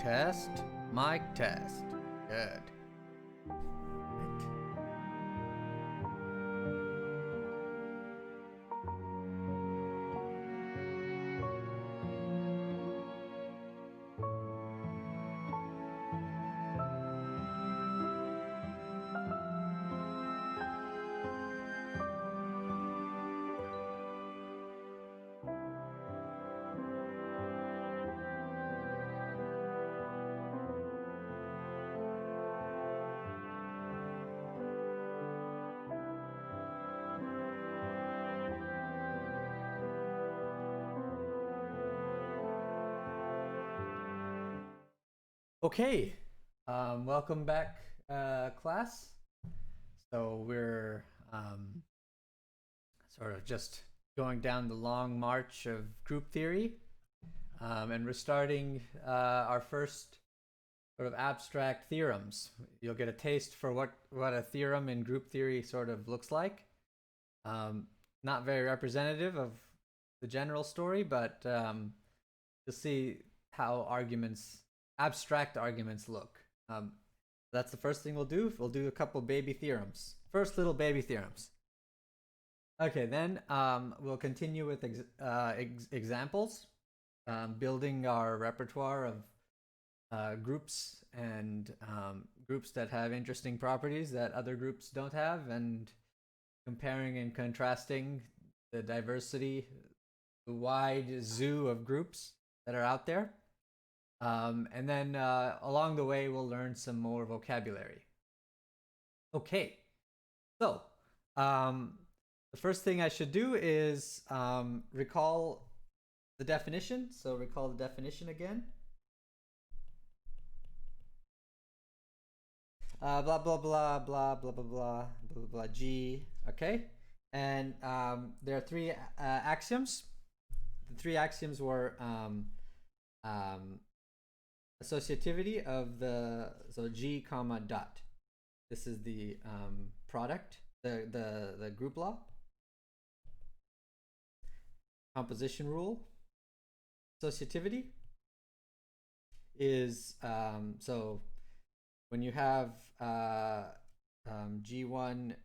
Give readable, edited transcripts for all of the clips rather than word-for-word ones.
test. Mic test. Good. Okay, welcome back, class. So we're sort of just going down the long march of group theory, and we're starting our first sort of abstract theorems. You'll get a taste for what a theorem in group theory sort of looks like. Not very representative of the general story, but you'll see how abstract arguments look. That's the first thing we'll do. We'll do a couple baby theorems. First little baby theorems. Okay, then we'll continue with examples, building our repertoire of groups and groups that have interesting properties that other groups don't have, and comparing and contrasting the diversity, the wide zoo of groups that are out there. And then along the way, we'll learn some more vocabulary. Okay, so the first thing I should do is recall the definition. So recall the definition again. Blah, blah, blah, blah, blah, blah, blah, blah, blah, G. Okay, and there are three axioms. The three axioms were associativity of so G comma dot. This is the product, the group law. Composition rule. Associativity is so when you have G1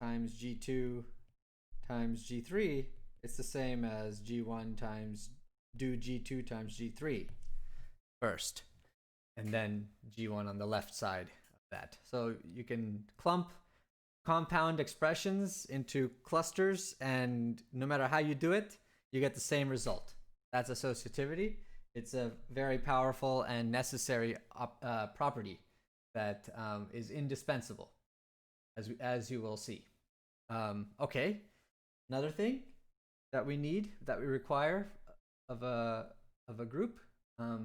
times G2 times G3, it's the same as G1 times do G2 times G3 first, and then G1 on the left side of that. So you can clump compound expressions into clusters, and no matter how you do it, you get the same result. That's associativity. It's a very powerful and necessary property that is indispensable, as you will see. Okay, another thing that we require of a group. I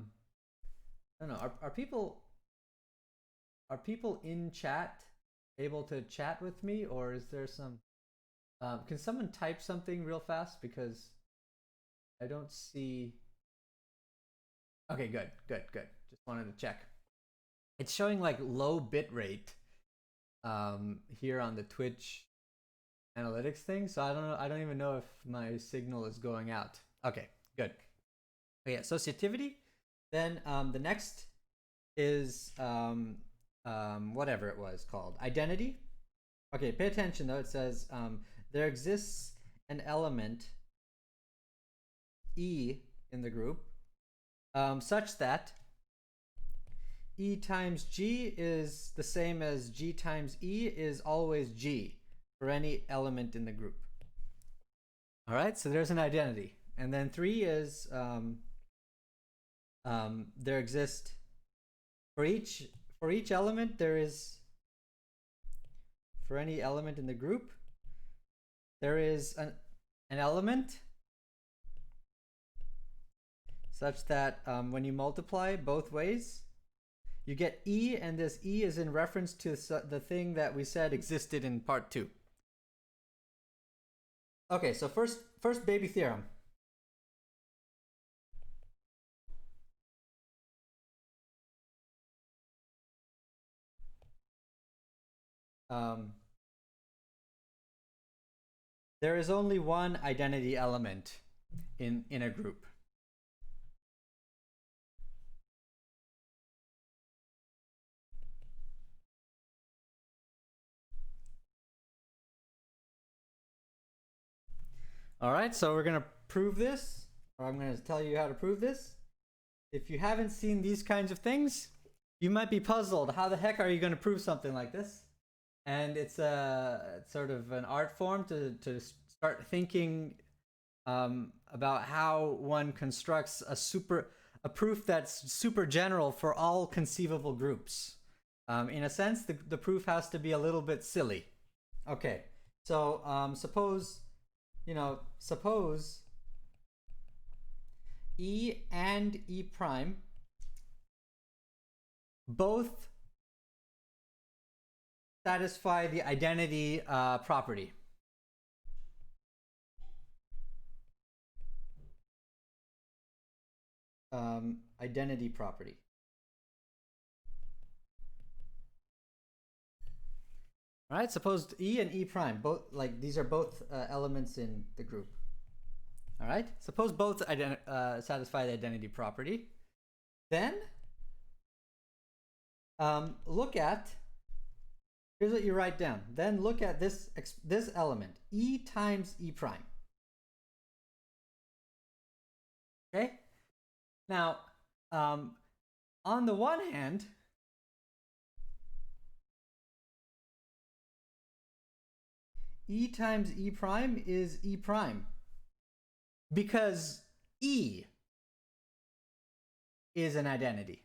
don't know. Are people in chat able to chat with me, or is there some? Can someone type something real fast, because I don't see. Okay, good. Just wanted to check. It's showing like low bit rate here on the Twitch analytics thing, so I don't know. I don't even know if my signal is going out. Okay, good. Okay, associativity. Then the next is whatever it was called, identity. Okay, pay attention though. It says there exists an element E in the group such that E times G is the same as G times E is always G for any element in the group. All right, so there's an identity. And then 3 is there exist for each element, there is, for any element in the group, there is an element such that when you multiply both ways, you get E, and this E is in reference to the thing that we said existed in part 2. Okay, so first baby theorem. There is only one identity element in a group. All right, so we're gonna prove this, or I'm gonna tell you how to prove this. If you haven't seen these kinds of things, you might be puzzled. How the heck are you gonna prove something like this? And it's a sort of an art form to start thinking about how one constructs a proof that's super general for all conceivable groups. In a sense, the proof has to be a little bit silly. Okay, so suppose E and E prime both satisfy the identity property. Identity property. All right, suppose E and E prime, both, like, these are both elements in the group. All right, suppose both satisfy the identity property. Then look at, here's what you write down. Then look at this element, E times E prime. Okay? Now, on the one hand, E times E prime is E prime because E is an identity.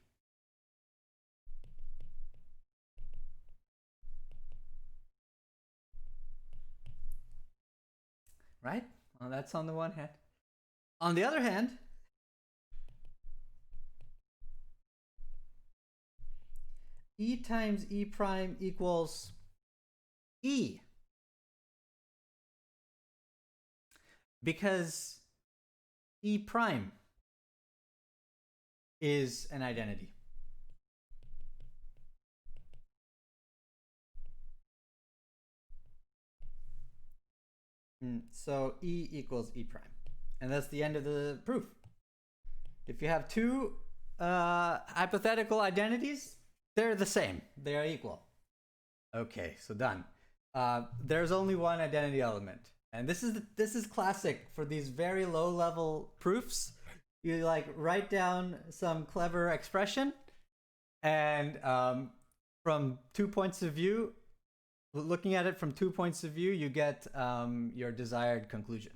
Right? Well, that's on the one hand. On the other hand, E times E prime equals E. Because E prime is an identity. So E equals E prime. And that's the end of the proof. If you have two hypothetical identities, they're the same. They are equal. Okay, so done. There's only one identity element. And this is classic for these very low level proofs. You like write down some clever expression, and from 2 points of view, looking at it from 2 points of view, you get your desired conclusion.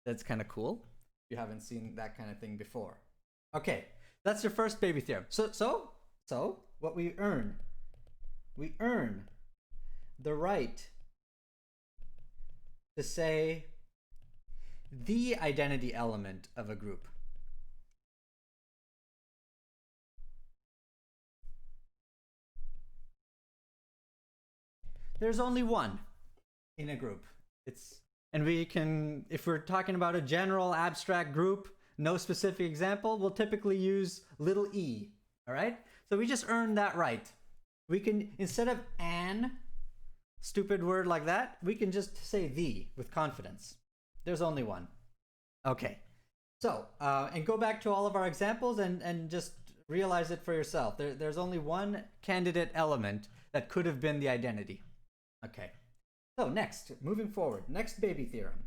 That's kind of cool. You haven't seen that kind of thing before. Okay, that's your first baby theorem. So what we earn the right to say the identity element of a group. There's only one in a group. And we can, if we're talking about a general abstract group, no specific example, we'll typically use little e, all right? So we just earned that right. We can, instead of an stupid word like that, we can just say the with confidence. There's only one. Okay. So, and go back to all of our examples and just realize it for yourself. There's only one candidate element that could have been the identity. Okay. So next, moving forward, next baby theorem.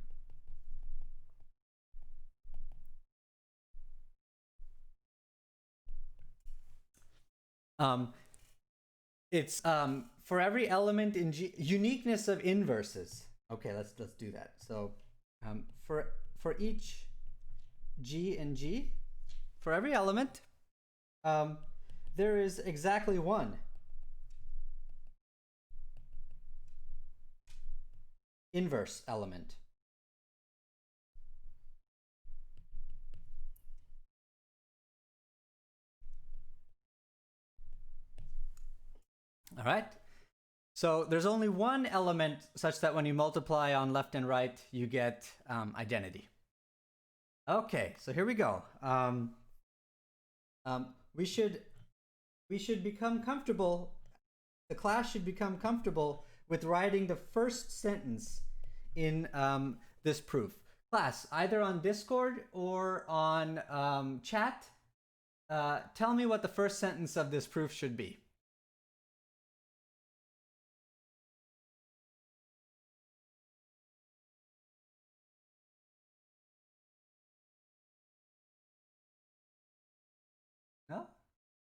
It's for every element in G, uniqueness of inverses. Okay, let's do that. So for each G in G, for every element, there is exactly one inverse element. All right. So there's only one element such that when you multiply on left and right, you get identity. Okay, so here we go. We should become comfortable. The class should become comfortable with writing the first sentence in this proof. Class, either on Discord or on chat, tell me what the first sentence of this proof should be.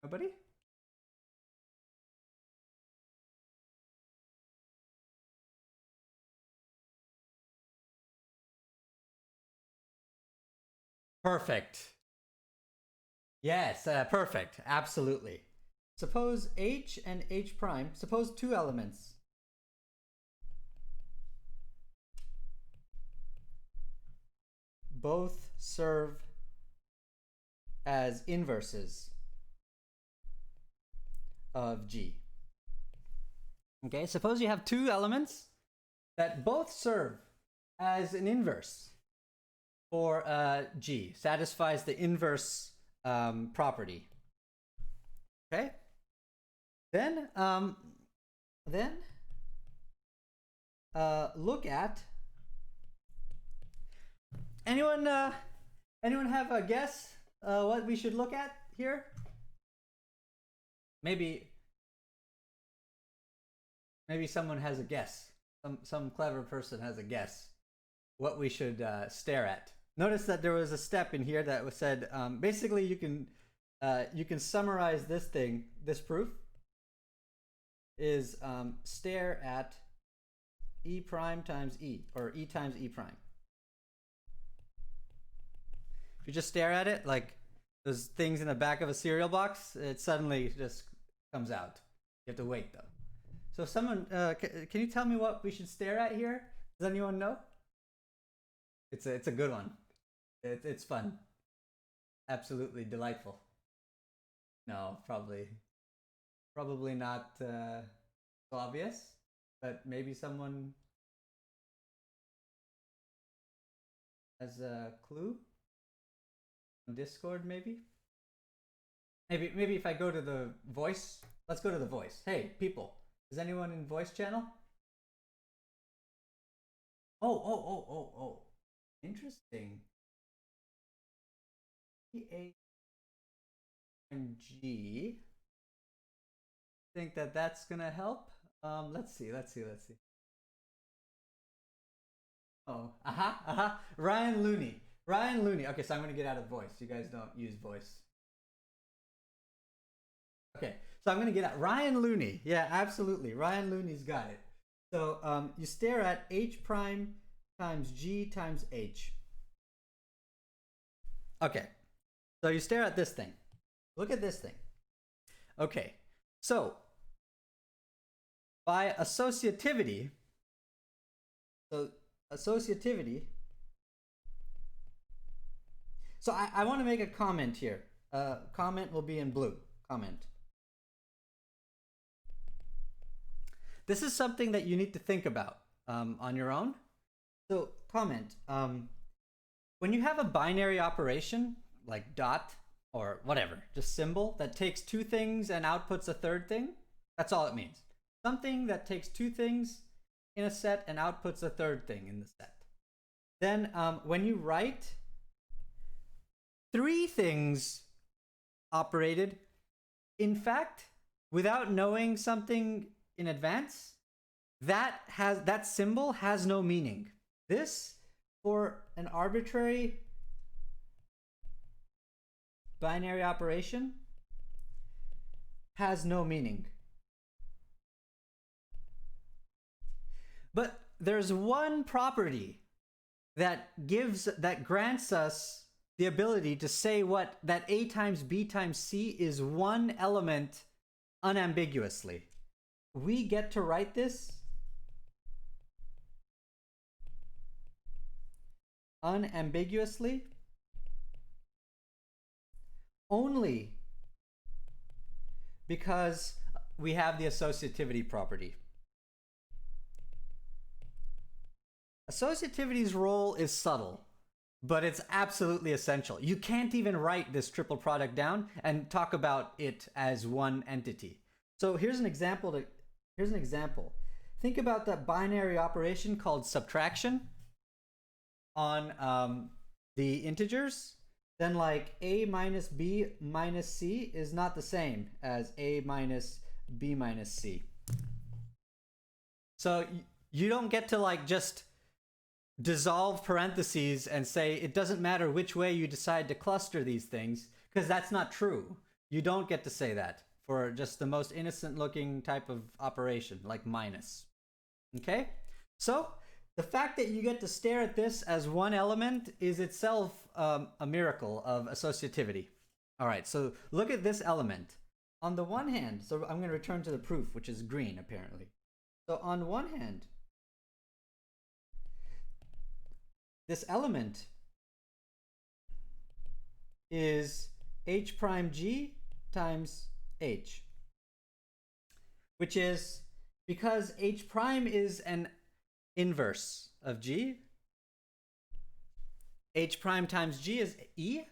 Nobody? Perfect. Yes, perfect. Absolutely. Suppose H and H prime, suppose two elements. Both serve as inverses of G. Okay, suppose you have two elements that both serve as an inverse for G, satisfies the inverse property. Okay, then look at anyone have a guess what we should look at here? Maybe someone has a guess. Some clever person has a guess what we should stare at. Notice that there was a step in here that was said basically you can summarize this proof is stare at E prime times E, or E times E prime. If you just stare at it, like those things in the back of a cereal box, it suddenly just comes out. You have to wait though. So someone, can you tell me what we should stare at here? Does anyone know? It's a good one. It's fun. Absolutely delightful. No, probably not so obvious, but maybe someone has a clue on Discord. Maybe if I go to the voice, let's go to the voice. Hey people, is anyone in voice channel? Oh, interesting. A and G. Think that's gonna help? Let's see. Oh, Ryan Looney. Okay, so I'm gonna get out of voice. You guys don't use voice. Okay, so I'm gonna get out. Ryan Looney. Yeah, absolutely. Ryan Looney's got it. So you stare at H prime times G times H. Okay, so you stare at this thing. Look at this thing. Okay, so by associativity, so I want to make a comment here. Comment will be in blue. Comment. This is something that you need to think about on your own. So comment. When you have a binary operation like dot or whatever, just symbol that takes two things and outputs a third thing, that's all it means. Something that takes two things in a set and outputs a third thing in the set. Then when you write three things operated, in fact, without knowing something in advance, that symbol has no meaning. This, for an arbitrary binary operation, has no meaning. But there's one property that grants us the ability to say that A times B times C is one element unambiguously. We get to write this unambiguously only because we have the associativity property. Associativity's role is subtle, but it's absolutely essential. You can't even write this triple product down and talk about it as one entity. So here's an example. Think about that binary operation called subtraction on the integers. Then like A minus B minus C is not the same as A minus B minus C. So you don't get to like just dissolve parentheses and say it doesn't matter which way you decide to cluster these things, because that's not true. You don't get to say that for just the most innocent looking type of operation, like minus. Okay? So, the fact that you get to stare at this as one element is itself a miracle of associativity. All right, so look at this element. On the one hand, so I'm going to return to the proof, which is green apparently. So on one hand, this element is h prime g times h, which is, because h prime is an inverse of g, h prime times g is e,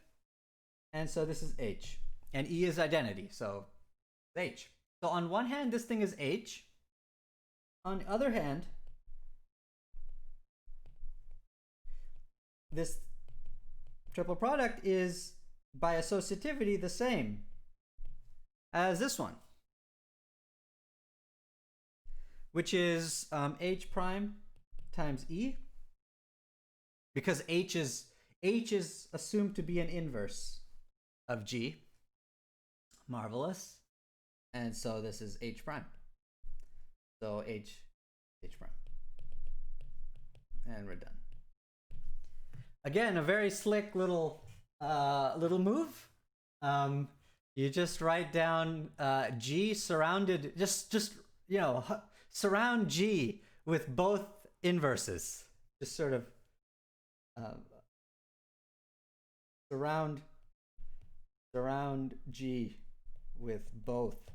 and so this is h, and e is identity, so h. So on one hand, this thing is h. On the other hand, this triple product is, by associativity, the same as this one, which is h prime times e, because h is assumed to be an inverse of g. Marvelous. And so this is h prime. So h prime. And we're done. Again, a very slick little move. You just write down g surrounded, just you know, surround g with both inverses. Just sort of surround g with both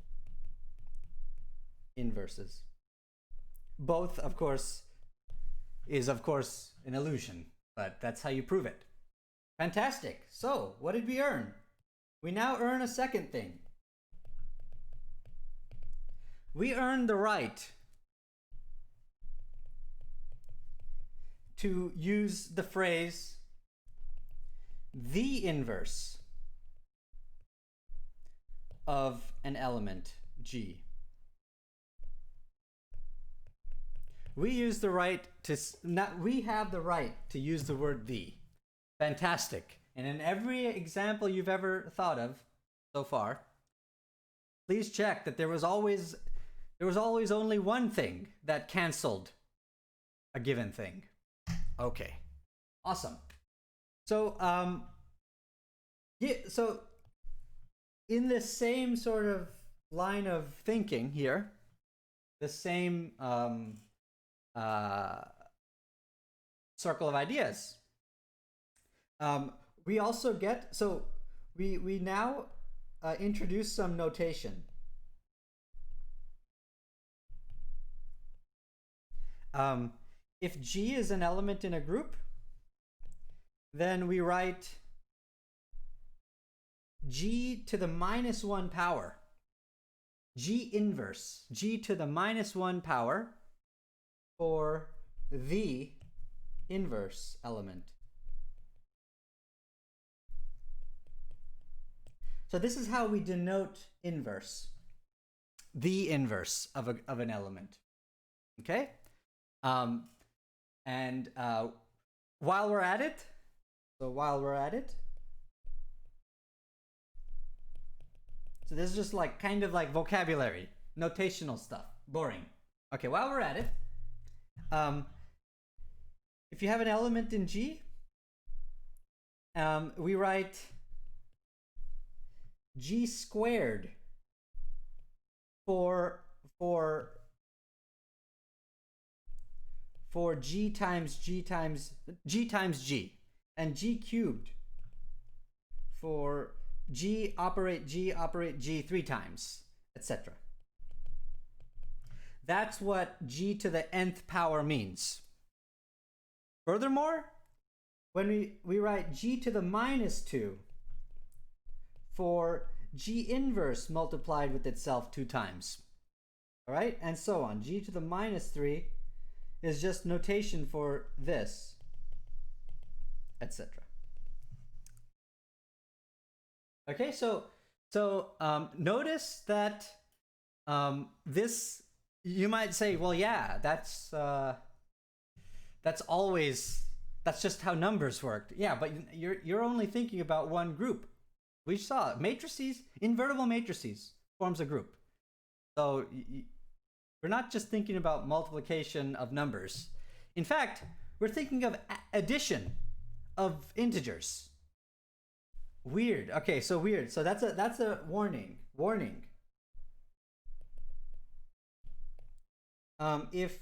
inverses. Both, of course, is of course an illusion, but that's how you prove it. Fantastic. So, what did we earn? We now earn a second thing. We earn the right to use the phrase the inverse of an element G. We use the right to we have the right to use the word the. Fantastic. And in every example you've ever thought of so far, please check that there was always only one thing that canceled a given thing. Okay. Awesome. So yeah, so in this same sort of line of thinking here, the same circle of ideas, we also get, so we now introduce some notation. If G is an element in a group, then we write G to the minus 1 power, G inverse, G to the minus 1 power for the inverse element. So this is how we denote inverse, the inverse of an element. Okay? While we're at it, so this is just like kind of like vocabulary, notational stuff, boring. Okay, while we're at it, if you have an element in G, we write G squared for G times G times G, and G cubed for G operate G 3 times, etc. That's what G to the nth power means. Furthermore, when we write G to the minus 2 for G inverse multiplied with itself 2 times. All right, and so on. G to the minus 3 is just notation for this, etc. Okay, so notice that this, you might say, well, yeah, that's just how numbers worked. Yeah, but you're only thinking about one group. We saw matrices, invertible matrices forms a group. So we're not just thinking about multiplication of numbers. In fact, we're thinking of addition of integers. Weird. Okay, so weird. So that's a warning. Warning. If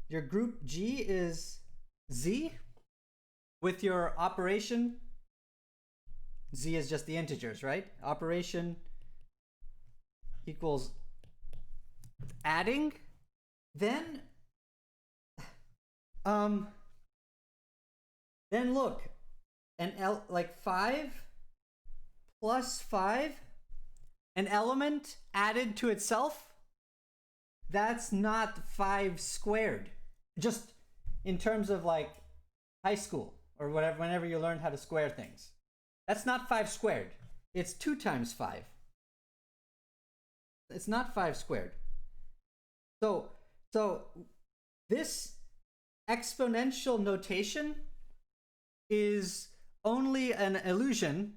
your group G is Z, with your operation, Z is just the integers, right? Operation equals adding, then look, like 5 plus 5, an element added to itself, that's not 5 squared. Just in terms of like high school or whatever, whenever you learned how to square things. That's not 5 squared. It's 2 times 5. It's not 5 squared. So this exponential notation is only an illusion.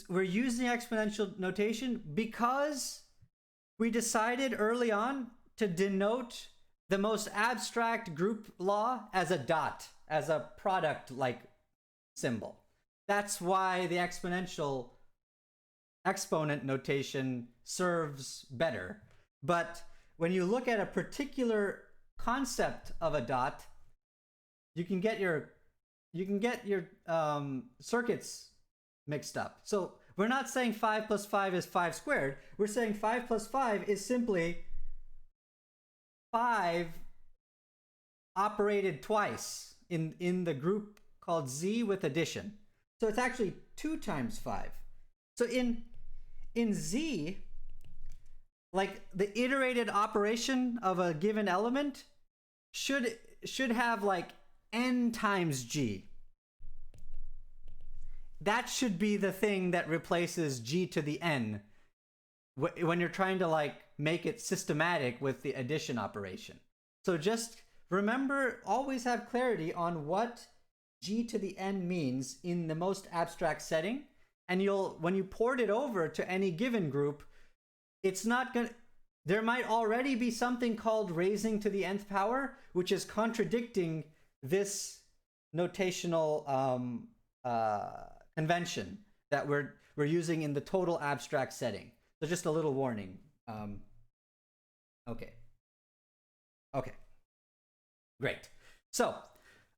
We're using exponential notation because we decided early on to denote the most abstract group law as a dot, as a product-like symbol. That's why the exponential exponent notation serves better. But when you look at a particular concept of a dot, you can get your circuits mixed up. So we're not saying 5 plus 5 is 5 squared. We're saying 5 plus 5 is simply 5 operated twice in the group called Z with addition. So it's actually 2 times 5. So in Z, like the iterated operation of a given element should have like n times G. That should be the thing that replaces G to the n when you're trying to like make it systematic with the addition operation. So just remember, always have clarity on what G to the n means in the most abstract setting, and when you port it over to any given group, it's not gonna, there might already be something called raising to the nth power, which is contradicting this notational convention that we're using in the total abstract setting. So just a little warning. Okay, great. So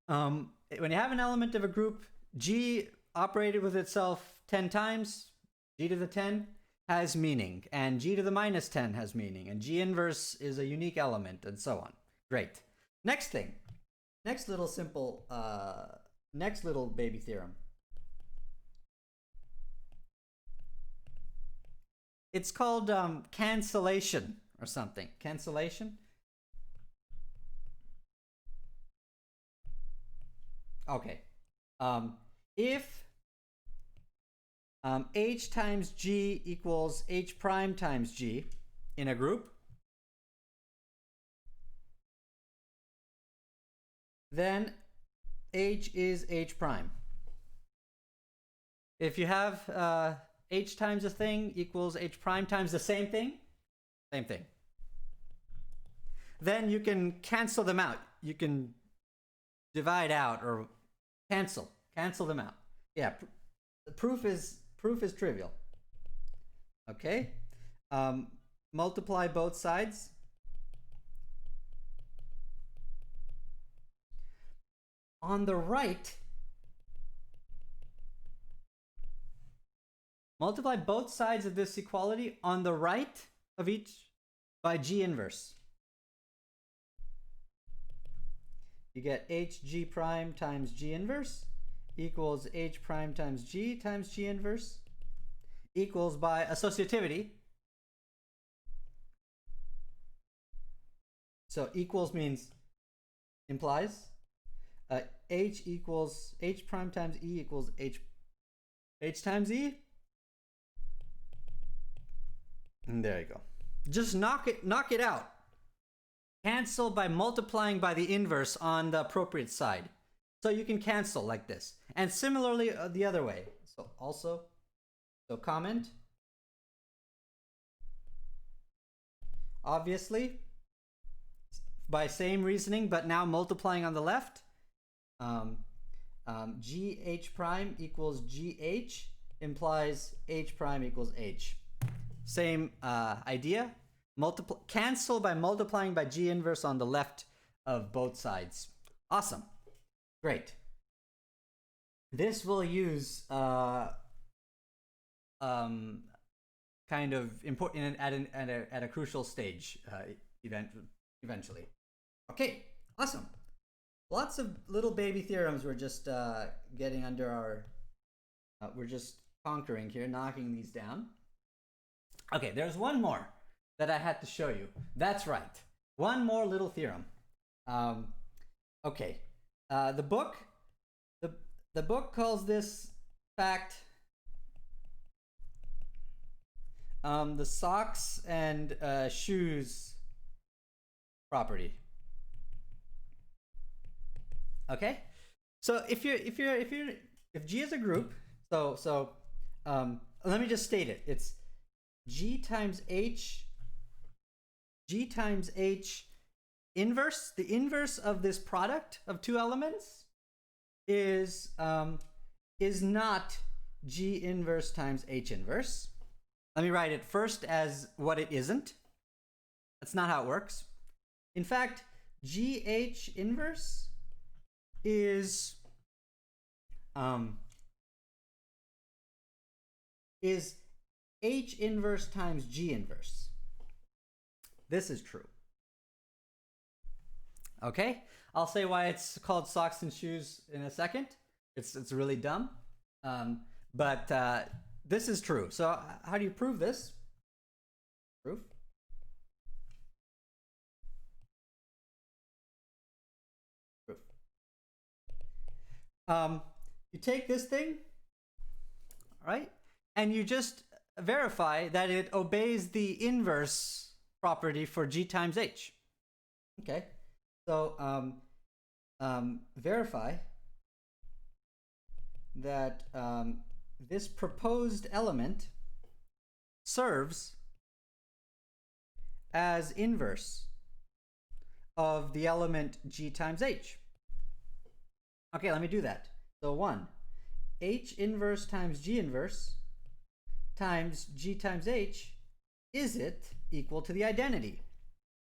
when you have an element of a group, G operated with itself 10 times, G to the 10 has meaning, and G to the minus 10 has meaning, and G inverse is a unique element, and so on. Great. Next thing. Next little simple, next little baby theorem. It's called cancellation or something. Cancellation? Okay. If H times G equals H prime times G in a group, then H is H prime. If you have H times a thing equals H prime times the same thing, then you can cancel them out. You can divide out or cancel them out. Yeah, the proof is trivial. Okay, multiply both sides. On the right, multiply both sides of this equality on the right of each by G inverse. You get Hg prime times G inverse equals H prime times G inverse equals, by associativity. So equals means implies. H equals H prime times E equals H times E. And there you go. Just knock it out. Cancel by multiplying by the inverse on the appropriate side. So you can cancel like this. And similarly the other way. So also So comment. Obviously, by same reasoning, but now multiplying on the left, gh prime equals gh implies h prime equals h. Same idea. Cancel by multiplying by g inverse on the left of both sides. Awesome. Great. This will use kind of important at a crucial stage eventually. Okay, awesome. Lots of little baby theorems we're just getting under our we're just conquering here, knocking these down. Okay, there's one more that I had to show you. That's right, one more little theorem. Okay, the book calls this fact the socks and shoes property. Okay, so if G is a group, so let me just state it. It's G times H inverse. The inverse of this product of two elements is not G inverse times H inverse. Let me write it first as what it isn't. That's not how it works. In fact, GH inverse is H inverse times G inverse. This is true. Okay, I'll say why it's called socks and shoes in a second. It's really dumb, but this is true. So how do you prove this? Proof. You take this thing, all right, and you just verify that it obeys the inverse property for G times H. Okay, so verify that this proposed element serves as inverse of the element G times H. Okay, let me do that. So 1, H inverse times G inverse times G times H, is it equal to the identity?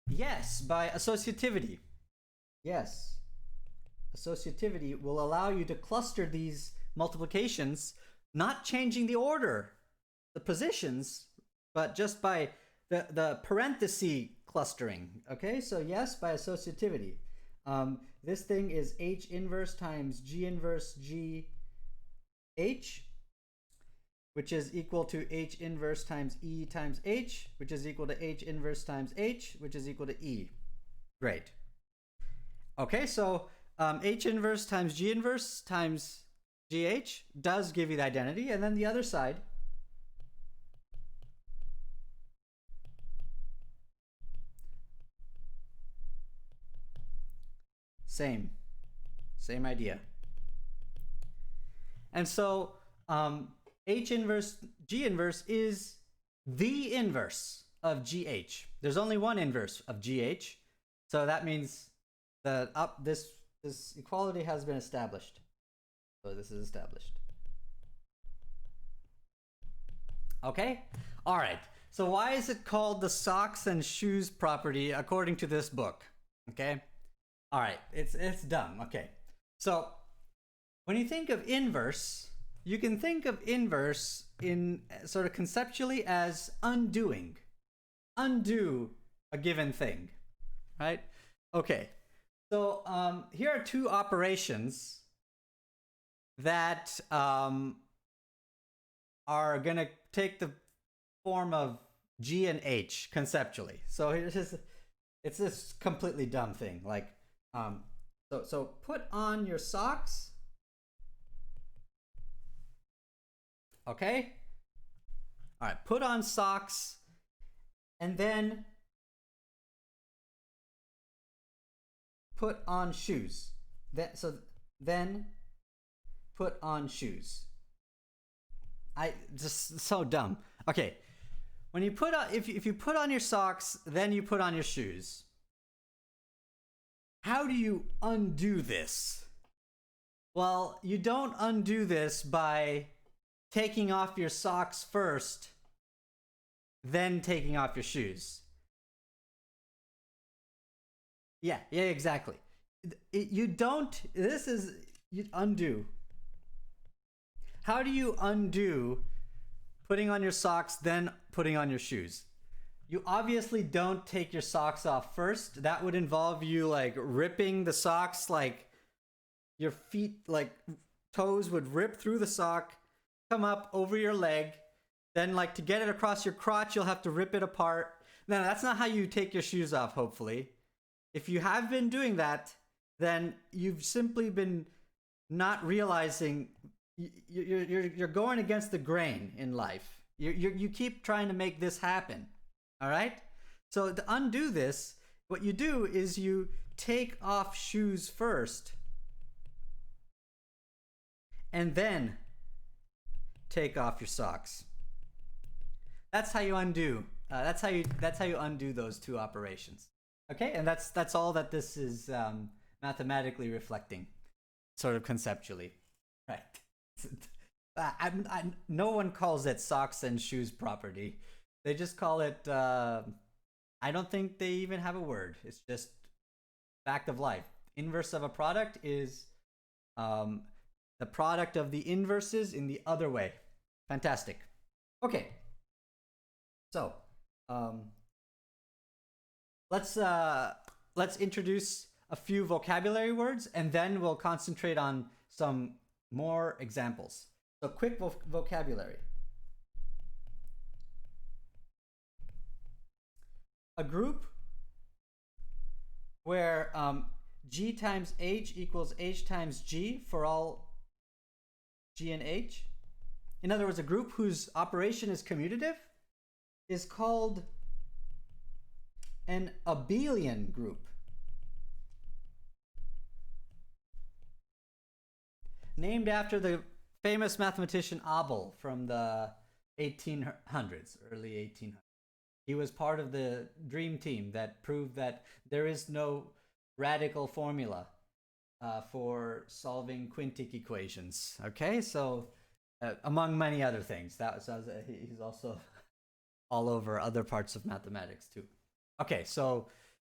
Yes, by associativity. Yes. Associativity will allow you to cluster these multiplications, not changing the order, the positions, but just by the parenthesis clustering. Okay, so yes, by associativity. This thing is H inverse times G inverse G H, which is equal to H inverse times E times H, which is equal to H inverse times H, which is equal to E. Great. Okay, so H inverse times G inverse times GH does give you the identity, and then the other side same idea. And so H inverse G inverse is the inverse of GH. There's only one inverse of GH, so that means that this equality has been established. So this is established. Okay? All right. So why is it called the socks and shoes property according to this book? Okay? All right. It's dumb. Okay. So when you think of inverse, you can think of inverse in sort of conceptually as undoing. Undo a given thing. Right? Okay. So here are two operations that are going to take the form of G and H conceptually. So it's this completely dumb thing. Like, so put on your socks. Okay. All right. Put on socks, and then put on shoes. Then put on shoes. I just so dumb. Okay, when you put on, if you put on your socks, then you put on your shoes. How do you undo this? Well, you don't undo this by taking off your socks first, then taking off your shoes. Yeah, exactly. You don't, this is, you undo. How do you undo putting on your socks, then putting on your shoes? You obviously don't take your socks off first. That would involve you like ripping the socks, like your feet, like toes would rip through the sock, come up over your leg. Then like to get it across your crotch, you'll have to rip it apart. No, that's not how you take your shoes off, hopefully. If you have been doing that, then you've simply been not realizing you're going against the grain in life. You keep trying to make this happen. All right? So to undo this, what you do is you take off shoes first and then take off your socks. That's how you undo. That's how you undo those two operations. Okay, and that's all that this is mathematically reflecting, sort of conceptually, right? No one calls it socks and shoes property. They just call it. I don't think they even have a word. It's just fact of life. Inverse of a product is the product of the inverses in the other way. Fantastic. Okay. So let's introduce a few vocabulary words, and then we'll concentrate on some more examples. So quick vocabulary. A group where G times H equals H times G for all G and H. In other words, a group whose operation is commutative is called an abelian group. Named after the famous mathematician Abel from the 1800s, early 1800s. He was part of the dream team that proved that there is no radical formula for solving quintic equations. Okay, so among many other things, he's also all over other parts of mathematics too. Okay, so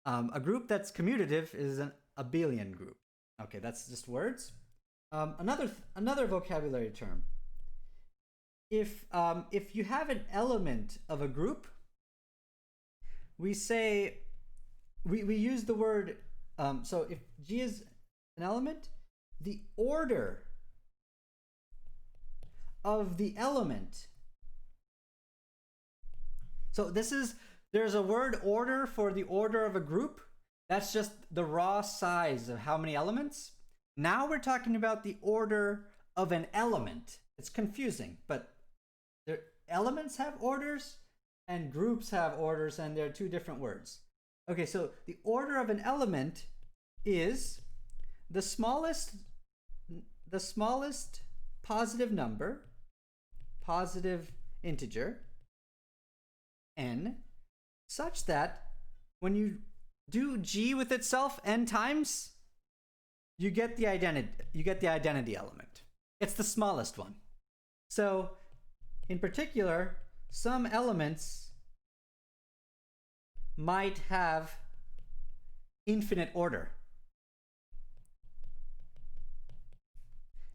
a group that's commutative is an abelian group. Okay, that's just words. Another vocabulary term. If you have an element of a group, we say we use the word. So if G is an element, the order of the element. So there's a word order for the order of a group. That's just the raw size of how many elements. Now we're talking about the order of an element. It's confusing, but elements have orders and groups have orders, and they're two different words. Okay, so the order of an element is the smallest positive number, positive integer, n, such that when you do G with itself n times, you get the identity element. It's the smallest one. So in particular, some elements might have infinite order.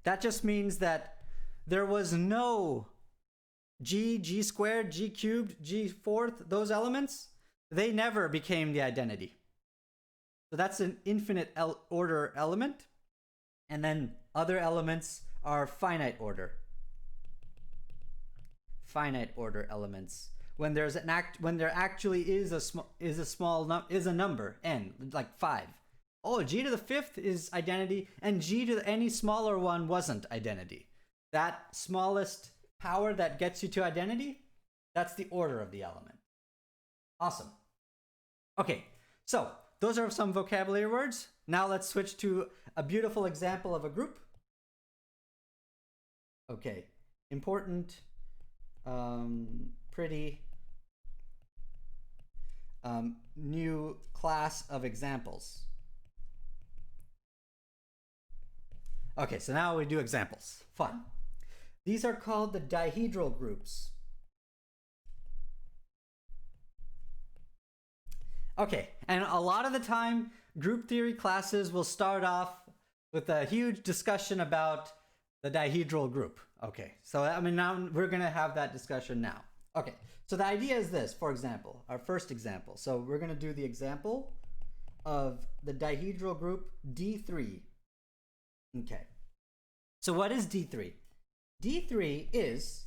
That just means that there was no G squared, G cubed, G fourth, those elements, they never became the identity. So that's an infinite order element. And then other elements are finite order. Finite order elements. When there actually is a number n, like 5. Oh, G to the 5th is identity, and G to any smaller one wasn't identity. That smallest power that gets you to identity, that's the order of the element. Awesome. Okay, so those are some vocabulary words. Now let's switch to a beautiful example of a group. Okay, important pretty new class of examples. Okay, so now we do examples. Fun. These are called the dihedral groups. Okay, and a lot of the time, group theory classes will start off with a huge discussion about the dihedral group. Okay, so I mean, now we're going to have that discussion now. Okay, so the idea is this, for example, our first example. So we're going to do the example of the dihedral group D3. Okay, so what is D3? D3 is,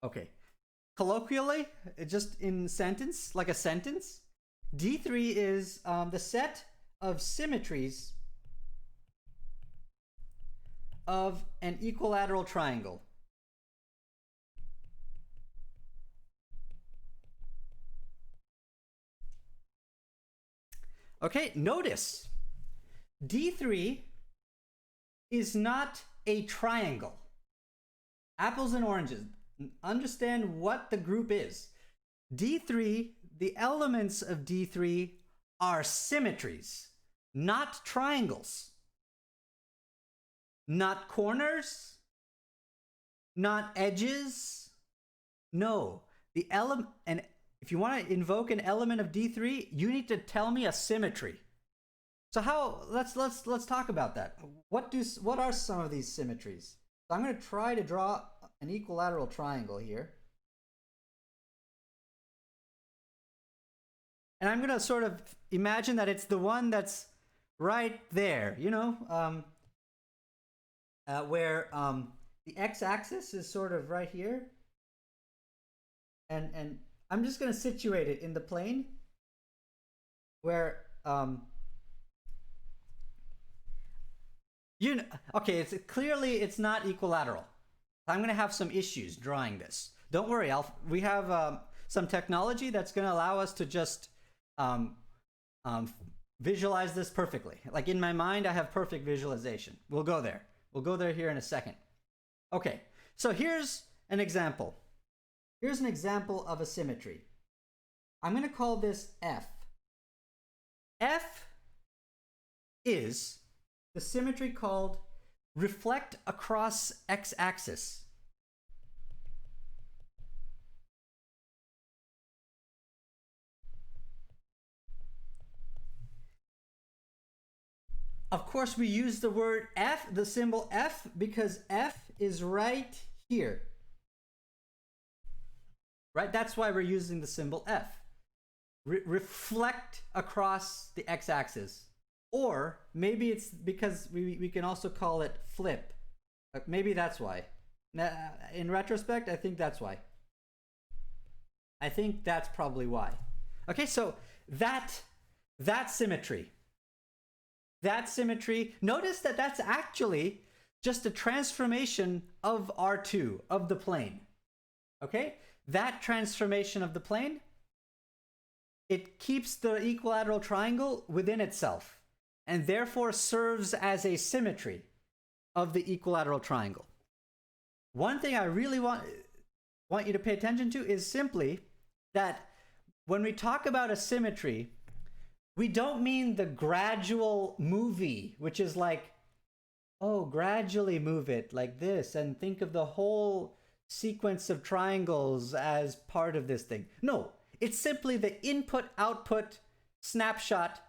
okay, colloquially, just in sentence, like a sentence, D3 is the set of symmetries of an equilateral triangle. Okay, notice D3 is not a triangle. Apples and oranges. Understand what the group is. D3, the elements of D3 are symmetries, not triangles, not corners, not edges. No, the element, and if you want to invoke an element of D3, you need to tell me a symmetry. So how, let's talk about that. What are some of these symmetries? So I'm going to try to draw an equilateral triangle here. And I'm going to sort of imagine that it's the one that's right there, you know, where the x-axis is sort of right here. And I'm just going to situate it in the plane where, okay, it's not equilateral. I'm going to have some issues drawing this. Don't worry, we have some technology that's going to allow us to just visualize this perfectly. Like in my mind, I have perfect visualization. We'll go there. We'll go there here in a second. Okay, so here's an example. Here's an example of a symmetry. I'm going to call this F. F is the symmetry called reflect across x-axis. Of course, we use the word F, the symbol F, because F is right here. Right? That's why we're using the symbol F. Reflect across the x-axis. Or maybe it's because we can also call it flip. Maybe that's why. In retrospect, I think that's why. I think that's probably why. Okay, so that symmetry. That symmetry, notice that that's actually just a transformation of R2, of the plane. Okay? That transformation of the plane, it keeps the equilateral triangle within itself, and therefore serves as a symmetry of the equilateral triangle. One thing I really want you to pay attention to is simply that when we talk about a symmetry, we don't mean the gradual movie, which is like, oh, gradually move it like this and think of the whole sequence of triangles as part of this thing. No, it's simply the input-output snapshot.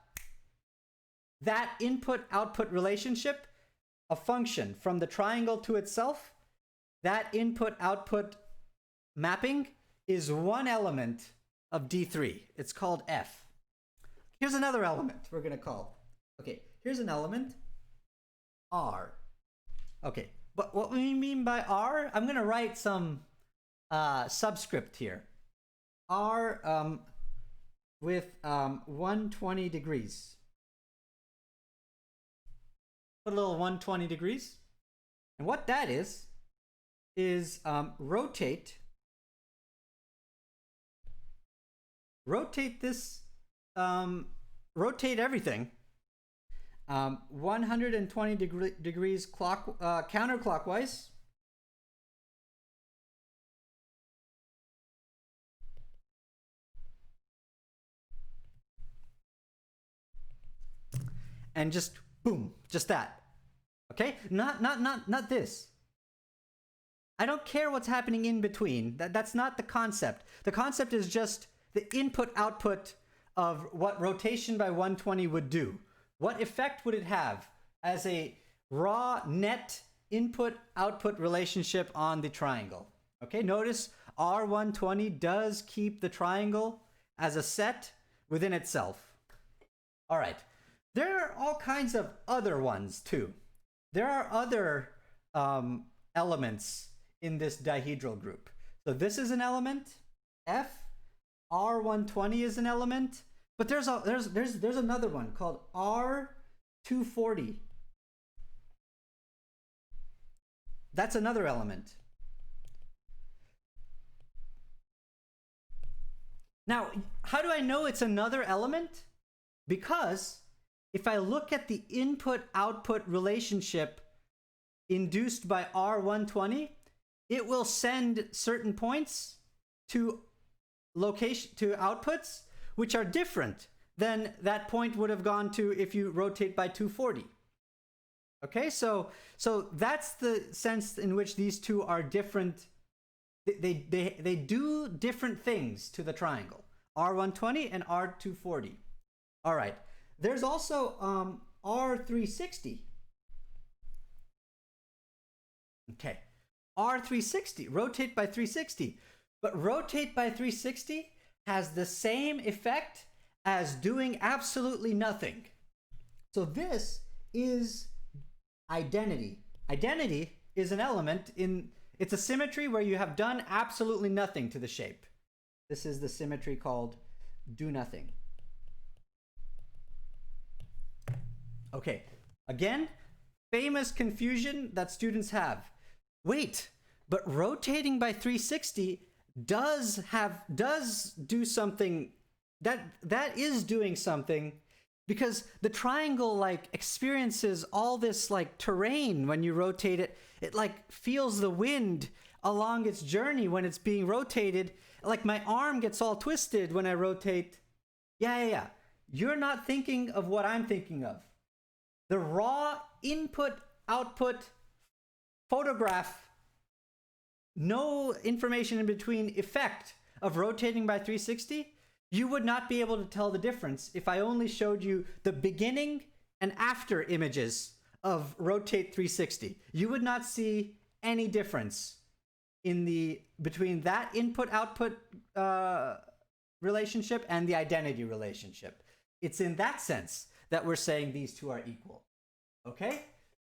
That input-output relationship, a function from the triangle to itself, that input-output mapping is one element of D3. It's called F. Here's another element we're going to call. Okay, here's an element, R. Okay, but what we mean by R, I'm going to write some subscript here. R with 120 degrees. Put a little 120 degrees. And what that is rotate this, rotate everything 120 degrees counterclockwise and just boom, just that. Okay? Not this. I don't care what's happening in between. That's not the concept. The concept is just the input-output of what rotation by 120 would do. What effect would it have as a raw net input-output relationship on the triangle? Okay, notice R120 does keep the triangle as a set within itself. All right, there are all kinds of other ones too. There are other elements in this dihedral group. So this is an element, F. R120 is an element, but there's another one called R240. That's another element. Now, how do I know it's another element? Because if I look at the input-output relationship induced by R120, it will send certain points to outputs which are different than that point would have gone to if you rotate by 240. Okay, so that's the sense in which these two are different. They do different things to the triangle, R120 and R240. All right, there's also R360. Okay, R360, rotate by 360. But rotate by 360 has the same effect as doing absolutely nothing. So this is identity. Identity is an element it's a symmetry where you have done absolutely nothing to the shape. This is the symmetry called do nothing. Okay, again, famous confusion that students have. Wait, but rotating by 360 does do something that is doing something, because the triangle like experiences all this like terrain when you rotate it. It like feels the wind along its journey when it's being rotated. Like my arm gets all twisted when I rotate. Yeah. You're not thinking of what I'm thinking of. The raw input-output photograph, no information in between effect of rotating by 360, you would not be able to tell the difference if I only showed you the beginning and after images of rotate 360. You would not see any difference between that input-output relationship and the identity relationship. It's in that sense that we're saying these two are equal. Okay?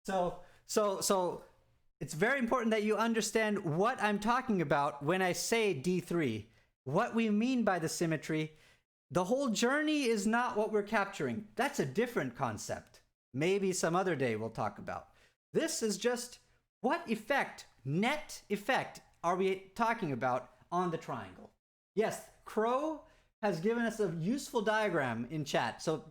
So it's very important that you understand what I'm talking about when I say D3. What we mean by the symmetry. The whole journey is not what we're capturing. That's a different concept. Maybe some other day we'll talk about. This is just what effect, net effect, are we talking about on the triangle? Yes, Crow has given us a useful diagram in chat. So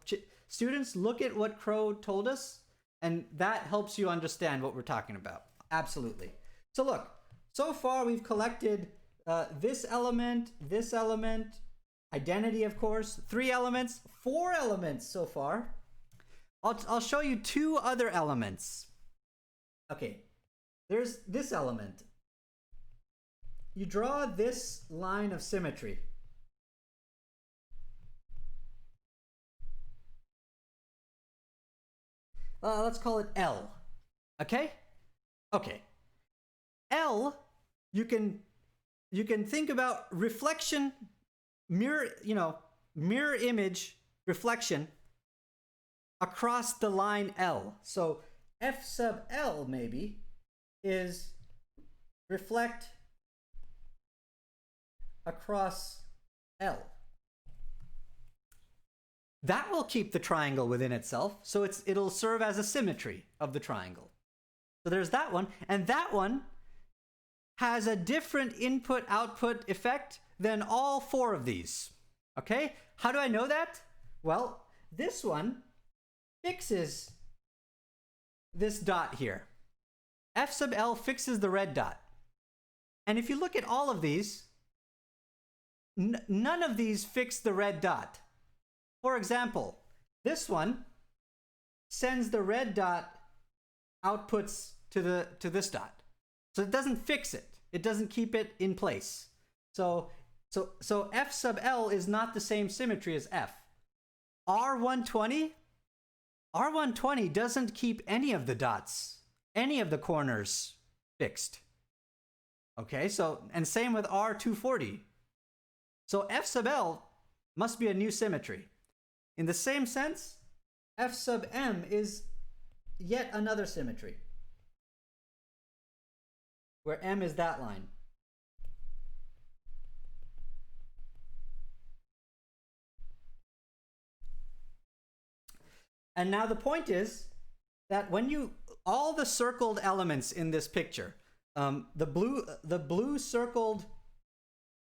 students, look at what Crow told us, and that helps you understand what we're talking about. Absolutely. So look, so far we've collected this element, identity, of course, 3 elements, 4 elements so far. I'll show you 2 other elements. Okay, there's this element. You draw this line of symmetry. Let's call it L. Okay? Okay. L, you can think about reflection, mirror image reflection across the line L. So F sub L maybe is reflect across L. That will keep the triangle within itself, so it'll serve as a symmetry of the triangle. So there's that one, and that one has a different input-output effect than all 4 of these. Okay? How do I know that? Well, this one fixes this dot here. F sub L fixes the red dot. And if you look at all of these, none of these fix the red dot. For example, this one sends the red dot outputs to this dot. So it doesn't fix it. It doesn't keep it in place. So F sub L is not the same symmetry as F. R120 doesn't keep any of the dots, any of the corners fixed. Okay, so, and same with R240. So F sub L must be a new symmetry. In the same sense, F sub M is yet another symmetry, where M is that line. And now the point is that when you, all the circled elements in this picture, the blue circled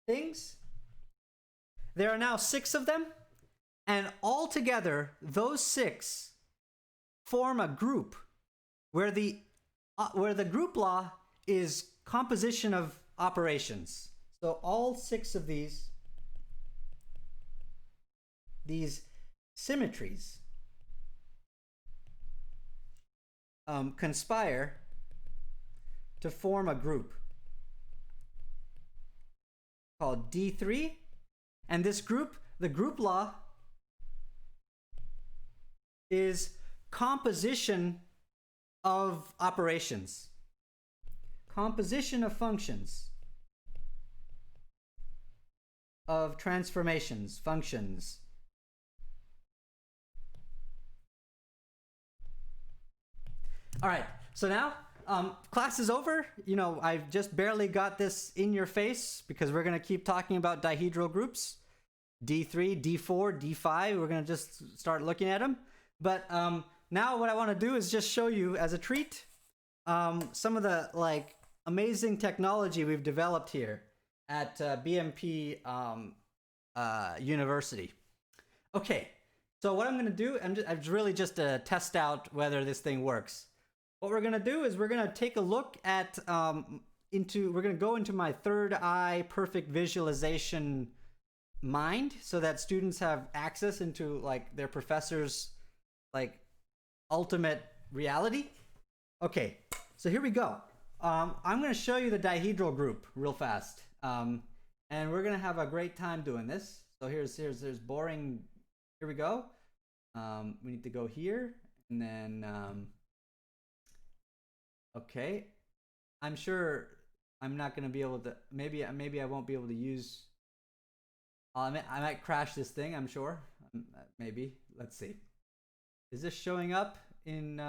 things, there are now 6 of them, and all together, those 6 form a group where the group law is composition of operations. So all 6 of these symmetries conspire to form a group called D3, and this group, the group law, is composition of operations, composition of functions, of transformations, functions. All right, so now class is over. You know, I've just barely got this in your face because we're going to keep talking about dihedral groups. D3, D4, D5, we're going to just start looking at them. But now what I want to do is just show you as a treat some of the like amazing technology we've developed here at BMP University. Okay, so what I'm going to do, I'm really just to test out whether this thing works. What we're going to do is we're going to take a look at we're going to go into my third eye perfect visualization mind so that students have access into like their professor's like ultimate reality. Okay, so here we go. I'm going to show you the dihedral group real fast, and we're going to have a great time doing this. So here's boring. Here we go. We need to go here, and then okay. I'm sure I'm not going to be able to. Maybe I won't be able to use. I might crash this thing. I'm sure. Maybe. Let's see. Is this showing up in?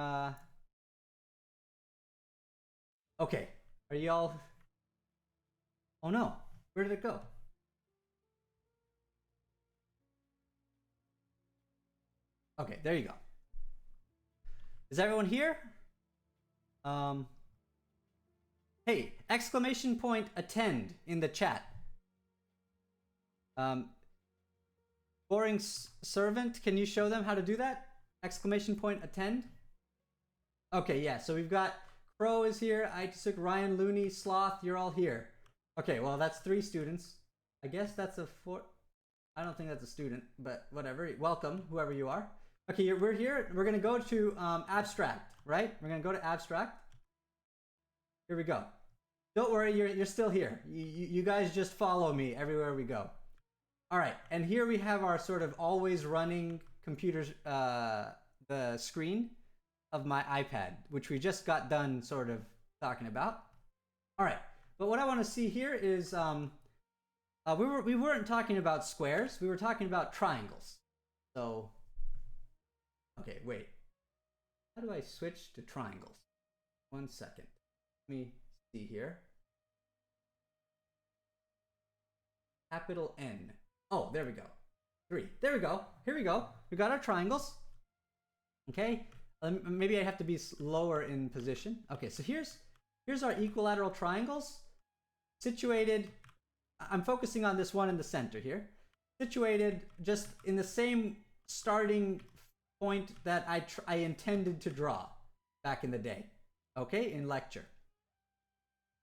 Okay. Are y'all? Oh no. Where did it go? Okay, there you go. Is everyone here? Hey, exclamation point attend in the chat. Boring servant, can you show them how to do that? Exclamation point attend. Okay, yeah, so we've got Crow is here, Itasuk, Ryan, Looney, Sloth, you're all here. Okay, well, that's 3 students. I guess that's a 4. I don't think that's a student, but whatever. Welcome, whoever you are. Okay, we're here. We're going to go to abstract, right? We're going to go to abstract. Here we go. Don't worry, you're still here. You guys just follow me everywhere we go. All right, and here we have our sort of always running computers, the screen of my iPad, which we just got done sort of talking about. All right, but what I want to see here is we weren't talking about squares. We were talking about triangles. So, okay, wait. How do I switch to triangles? 1 second. Let me see here. Capital N. Oh, there we go. 3. There we go. Here we go. We got our triangles. Okay. Maybe I have to be lower in position. Okay, so here's our equilateral triangles situated. I'm focusing on this one in the center here. Situated just in the same starting point that I intended to draw back in the day. Okay, in lecture.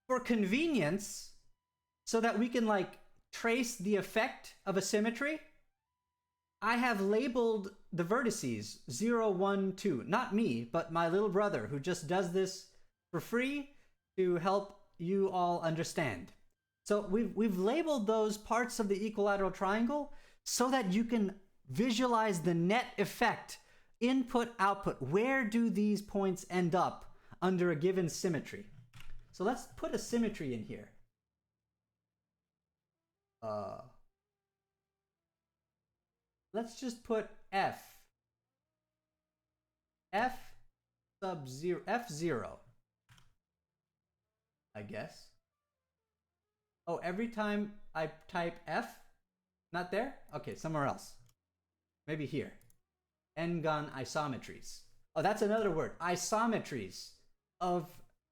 For convenience, so that we can like trace the effect of a symmetry, I have labeled the vertices 0, 1, 2. Not me, but my little brother who just does this for free to help you all understand. So we've labeled those parts of the equilateral triangle so that you can visualize the net effect, input, output. Where do these points end up under a given symmetry? So let's put a symmetry in here. Let's just put F sub 0, F0, I guess. Oh, every time I type F, not there? Okay, somewhere else. Maybe here. N-gon isometries. Oh, that's another word. Isometries of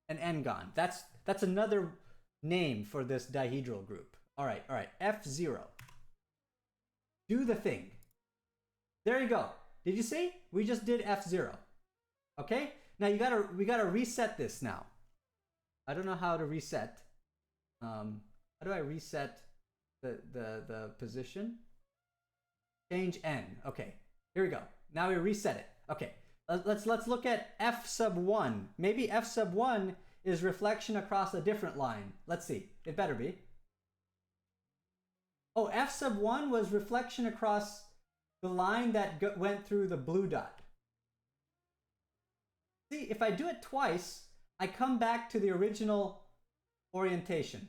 an n-gon. That's another name for this dihedral group. All right. F0. Do the thing. There you go. Did you see? We just did F0. Okay? Now we gotta reset this now. I don't know how to reset. How do I reset the position? Change n. Okay. Here we go. Now we reset it. Okay. Let's look at F sub 1. Maybe F sub 1 is reflection across a different line. Let's see. It better be. Oh, F sub 1 was reflection across the line that went through the blue dot. See, if I do it twice, I come back to the original orientation.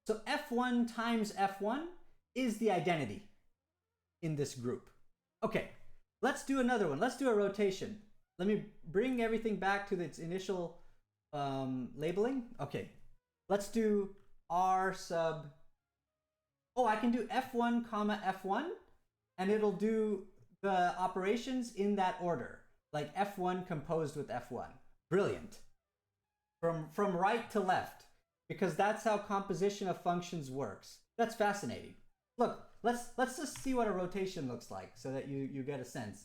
So F1 times F1 is the identity in this group. Okay, let's do another one. Let's do a rotation. Let me bring everything back to its initial labeling. Okay, let's do R sub... Oh, I can do F1 comma F1, and it'll do the operations in that order, like F1 composed with F1. Brilliant. From right to left, because that's how composition of functions works. That's fascinating. Look, let's just see what a rotation looks like so that you get a sense.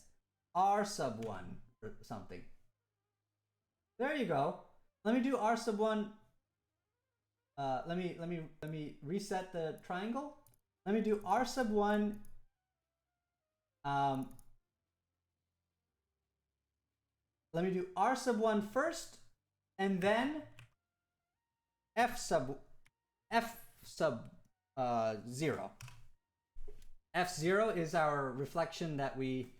R sub 1 or something. There you go. Let me do R sub 1. Let me reset the triangle. Let me do R sub 1. Let me do R sub 1 first, and then F sub 0. F0 is our reflection that we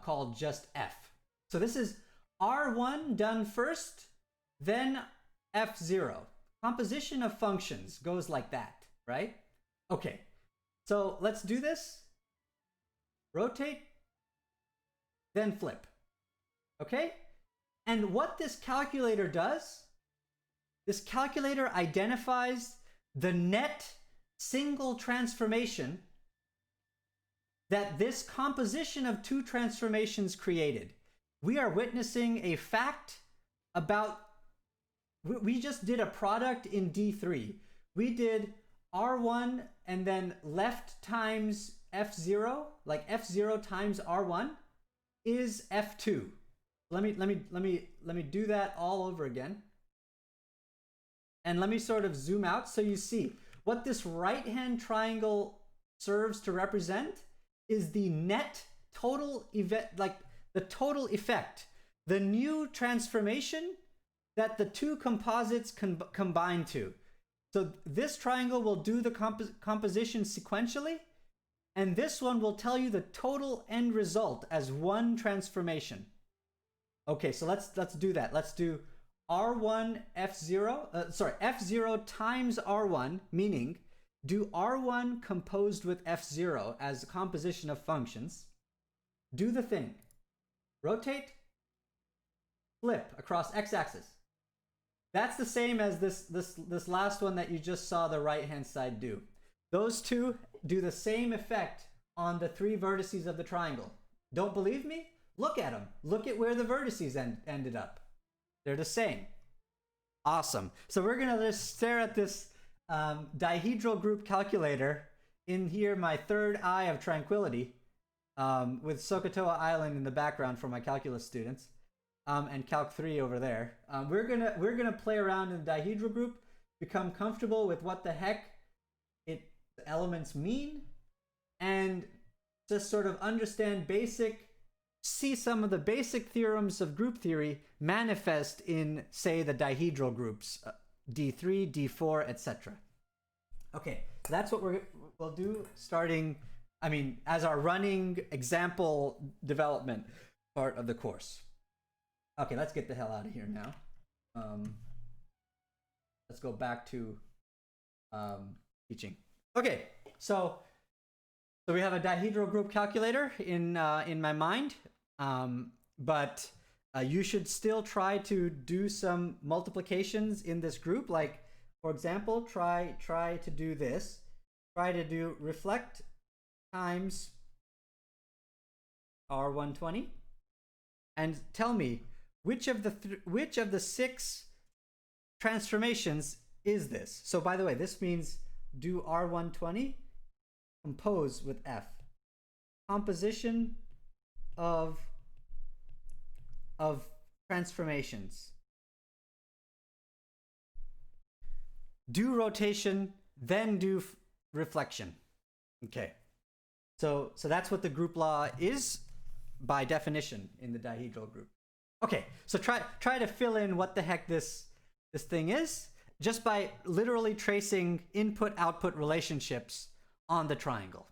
called just F. So this is R1 done first, then F0. Composition of functions goes like that, right? Okay, so let's do this. Rotate, then flip. Okay? And what this calculator does, this calculator identifies the net single transformation that this composition of two transformations created. We are witnessing a fact about, we just did a product in D3. We did R1 and then left times F0, like F0 times R1 is F2. Let me do that all over again. And let me sort of zoom out so you see what this right-hand triangle serves to represent is the net total event, like the total effect, the new transformation that the two composites combine to. So this triangle will do the composition sequentially, and this one will tell you the total end result as one transformation. Okay, so let's do that. Let's do R1 F0, F0 times R1, meaning do R1 composed with F0 as a composition of functions. Do the thing. Rotate, flip across x-axis. That's the same as this last one that you just saw the right-hand side do. Those two do the same effect on the three vertices of the triangle. Don't believe me? Look at them. Look at where the vertices ended up. They're the same. Awesome. So we're going to just stare at this dihedral group calculator in here, my third eye of tranquility, with Sokotoa Island in the background for my calculus students, and Calc 3 over there. We're gonna play around in the dihedral group, become comfortable with what the heck it the elements mean, and just sort of see some of the basic theorems of group theory manifest in, say, the dihedral groups, D3, D4, etc. Okay, that's what we'll do starting, as our running example development part of the course. Okay, let's get the hell out of here now. Let's go back to teaching. Okay, so we have a dihedral group calculator in my mind, but you should still try to do some multiplications in this group. Like, for example, try to do this. Try to do reflect times R120, and tell me which of the 6 transformations is this. So, by the way, this means do R120 compose with F. Composition of transformations. Do rotation, then do reflection. Okay. So that's what the group law is by definition in the dihedral group. Okay, so try to fill in what the heck this thing is just by literally tracing input-output relationships on the triangle.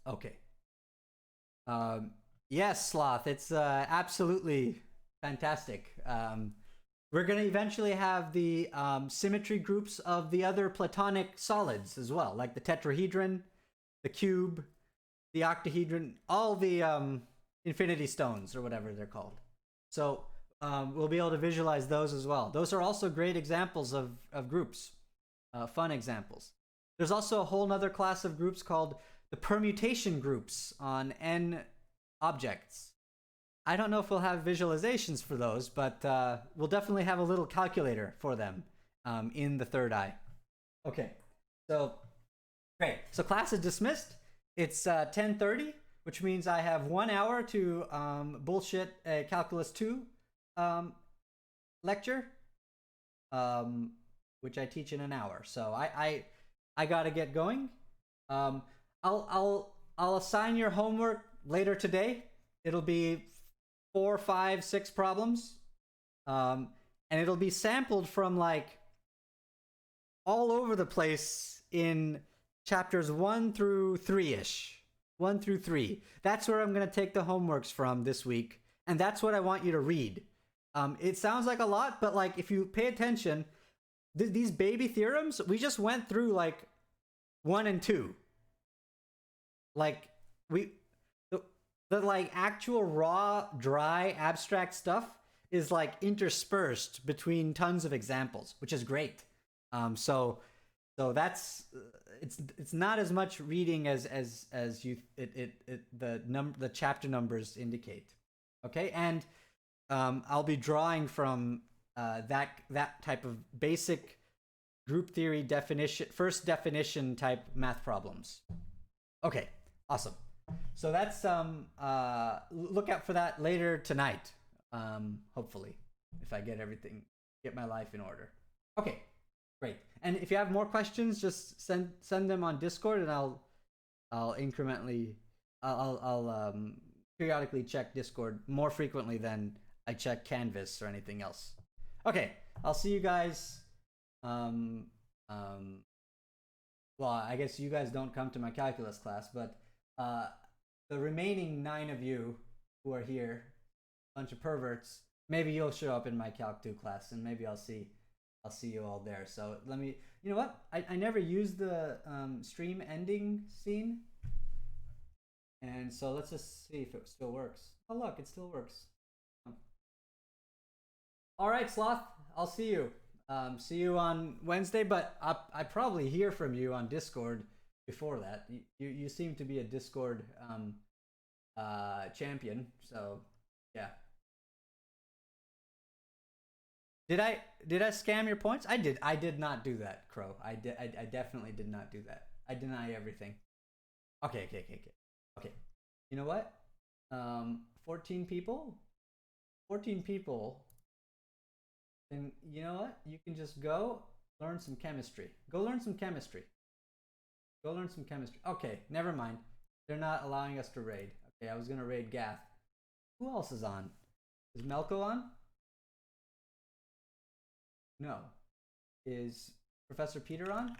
Okay. Yes, Sloth, it's absolutely fantastic. We're going to eventually have the symmetry groups of the other Platonic solids as well, like the tetrahedron, the cube, the octahedron, all the infinity stones or whatever they're called. So we'll be able to visualize those as well. Those are also great examples of groups, fun examples. There's also a whole nother class of groups called the permutation groups on n objects. I don't know if we'll have visualizations for those, but we'll definitely have a little calculator for them in the third eye. Okay, so great. So class is dismissed. It's 10:30, which means I have 1 hour to bullshit a Calculus 2 lecture, which I teach in an hour. So I gotta get going. I'll assign your homework later today. It'll be 4, 5, 6 problems, and it'll be sampled from like all over the place in chapters 1 through 3-ish. 1 through 3. That's where I'm going to take the homeworks from this week, and that's what I want you to read. It sounds like a lot, but like if you pay attention, these baby theorems, we just went through like 1 and 2. Like the like actual raw, dry, abstract stuff is like interspersed between tons of examples, which is great. So that's it's not as much reading as the chapter numbers indicate. Okay, and I'll be drawing from that type of basic group theory definition, first definition type math problems. Okay, awesome. So that's look out for that later tonight. Hopefully, if I get my life in order. Okay, great. And if you have more questions, just send them on Discord, and I'll incrementally I'll periodically check Discord more frequently than I check Canvas or anything else. Okay, I'll see you guys. Well, I guess you guys don't come to my calculus class, but the remaining 9 of you who are here, bunch of perverts, maybe you'll show up in my Calc 2 class, and maybe I'll see you all there. So let me, you know what? I never used the stream ending scene, and so let's just see if it still works. Oh look, it still works. All right, Sloth, I'll see you. See you on Wednesday, but I probably hear from you on Discord before that. You seem to be a Discord champion, so yeah. Did I scam your points? I did not do that, Crow. I definitely did not do that. I deny everything. Okay. You know what? 14 people. And you know what? You can just go learn some chemistry. Go learn some chemistry. Go learn some chemistry. Okay, never mind. They're not allowing us to raid. Okay, I was gonna raid Gath. Who else is on? Is Melko on? No. Is Professor Peter on?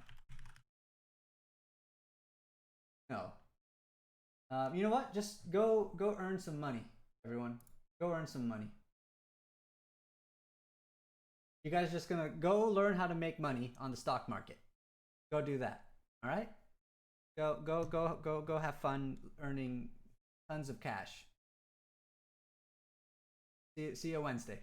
No. You know what? Just go earn some money, everyone. Go earn some money. You guys just gonna go learn how to make money on the stock market. Go do that. All right? Go have fun earning tons of cash. See you Wednesday.